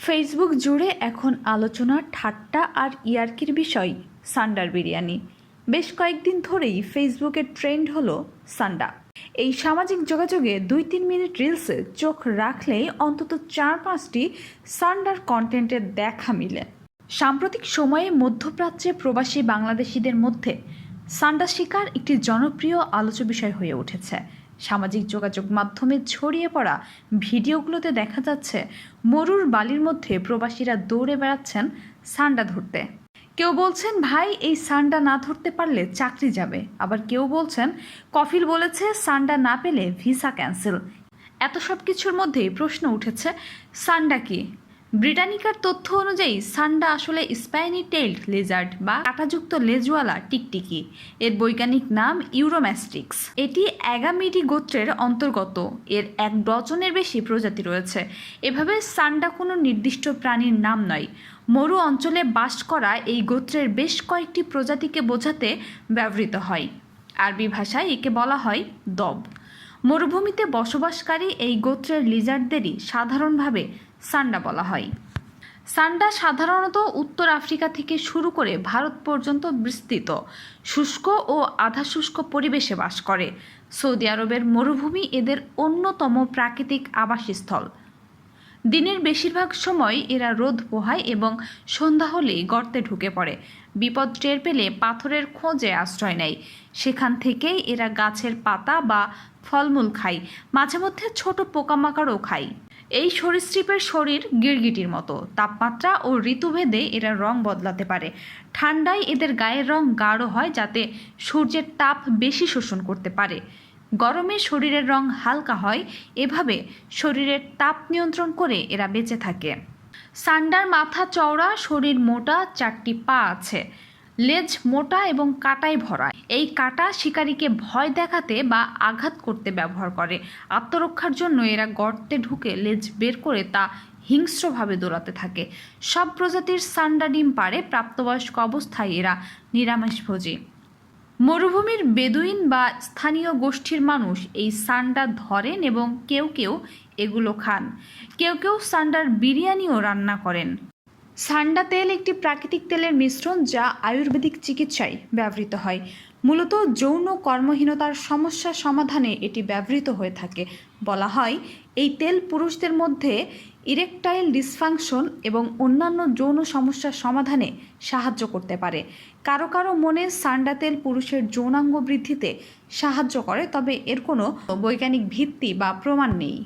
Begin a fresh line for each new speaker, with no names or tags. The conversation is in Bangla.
ফেসবুক জুড়ে এখন আলোচনা ঠাট্টা আর ইয়ার্কির বিষয় সান্ডার বিরিয়ানি। বেশ কয়েকদিন ধরেই ফেসবুকের ট্রেন্ড হলো সান্ডা। এই সামাজিক যোগাযোগে 2-3 মিনিট রিলসে চোখ রাখলেই অন্তত 4-5টি সান্ডার কন্টেন্টের দেখা মিলে। সাম্প্রতিক সময়ে মধ্যপ্রাচ্যে প্রবাসী বাংলাদেশিদের মধ্যে সান্ডা শিকার একটি জনপ্রিয় আলোচ্য বিষয় হয়ে উঠেছে। সামাজিক যোগাযোগ মাধ্যমে ছড়িয়ে পড়া ভিডিওগুলোতে দেখা যাচ্ছে মরুর বালির মধ্যে প্রবাসীরা দৌড়ে বেড়াচ্ছেন সান্ডা ধরতে। কেউ বলছেন ভাই এই সান্ডা না ধরতে পারলে চাকরি যাবে, আবার কেউ বলছেন কফিল বলেছে সান্ডা না পেলে ভিসা ক্যান্সেল। এত সব কিছুর মধ্যেই প্রশ্ন উঠেছে সান্ডা কি? ব্রিটানিকার তথ্য অনুযায়ী সান্ডা আসলে স্পাইনি টেইলড লেজার্ড বা কাঁটাযুক্ত লেজওয়ালা টিকটিকি। এর বৈজ্ঞানিক নাম ইউরোম্যাস্টিক্স। এটি অ্যাগামিডি গোত্রের অন্তর্গত। এর 1 ডজনের বেশি প্রজাতি রয়েছে। এভাবে সান্ডা কোনো নির্দিষ্ট প্রাণীর নাম নয়, মরু অঞ্চলে বাস করা এই গোত্রের বেশ কয়েকটি প্রজাতিকে বোঝাতে ব্যবহৃত হয়। আরবি ভাষায় একে বলা হয় দব। মরুভূমিতে বসবাসকারী এই গোত্রের লিজার্ডদেরই সাধারণভাবে সান্ডা বলা হয়। সান্ডা সাধারণত উত্তর আফ্রিকা থেকে শুরু করে ভারত পর্যন্ত বিস্তৃত শুষ্ক ও আধা শুষ্ক পরিবেশে বাস করে। সৌদি আরবের মরুভূমি এদের অন্যতম প্রাকৃতিক আবাসস্থল। দিনের বেশিরভাগ সময় এরা রোদ পোহায় এবং সন্ধ্যা হলেই গর্তে ঢুকে পড়ে। বিপদ টের পেলে পাথরের খোঁজে আশ্রয় নেয়। সেখান থেকেই এরা গাছের পাতা বা ফলমূল খায়, মাঝে মধ্যে ছোট পোকামাকড়ও খায়। এই সরীসৃপের শরীর গিরগিটির মতো। তাপমাত্রা ও ঋতুভেদে এরা রং বদলাতে পারে। ঠান্ডায় এদের গায়ের রং গাঢ় হয় যাতে সূর্যের তাপ বেশি শোষণ করতে পারে। গরমে শরীরের রং হালকা হয়। এভাবে শরীরের তাপ নিয়ন্ত্রণ করে এরা বেঁচে থাকে। সান্ডার মাথা চওড়া, শরীর মোটা, 4টি পা আছে। লেজ মোটা এবং কাঁটায় ভরা। এই কাঁটা শিকারীকে ভয় দেখাতে বা আঘাত করতে ব্যবহার করে। আত্মরক্ষার জন্য এরা গর্তে ঢুকে লেজ বের করে তা হিংস্রভাবে দৌড়াতে থাকে। সব প্রজাতির সান্ডা ডিম পাড়ে। প্রাপ্তবয়স্ক অবস্থায় এরা নিরামিষভোজী। মরুভূমির বেদুইন বা স্থানীয় গোষ্ঠীর মানুষ এই সান্ডা ধরেন এবং কেউ কেউ এগুলো খান। কেউ কেউ সান্ডার বিরিয়ানিও রান্না করেন। সান্ডা তেল একটি প্রাকৃতিক তেলের মিশ্রণ যা আয়ুর্বেদিক চিকিৎসায় ব্যবহৃত হয়। মূলত যৌন কর্মহীনতার সমস্যা সমাধানে এটি ব্যবহৃত হয়ে থাকে। বলা হয় এই তেল পুরুষদের মধ্যে ইরেকটাইল ডিসফাংশন এবং অন্যান্য যৌন সমস্যার সমাধানে সাহায্য করতে পারে। কারো কারো মনে সান্ডা তেল পুরুষের যৌনাঙ্গ বৃদ্ধিতে সাহায্য করে, তবে এর কোনো বৈজ্ঞানিক ভিত্তি বা প্রমাণ নেই।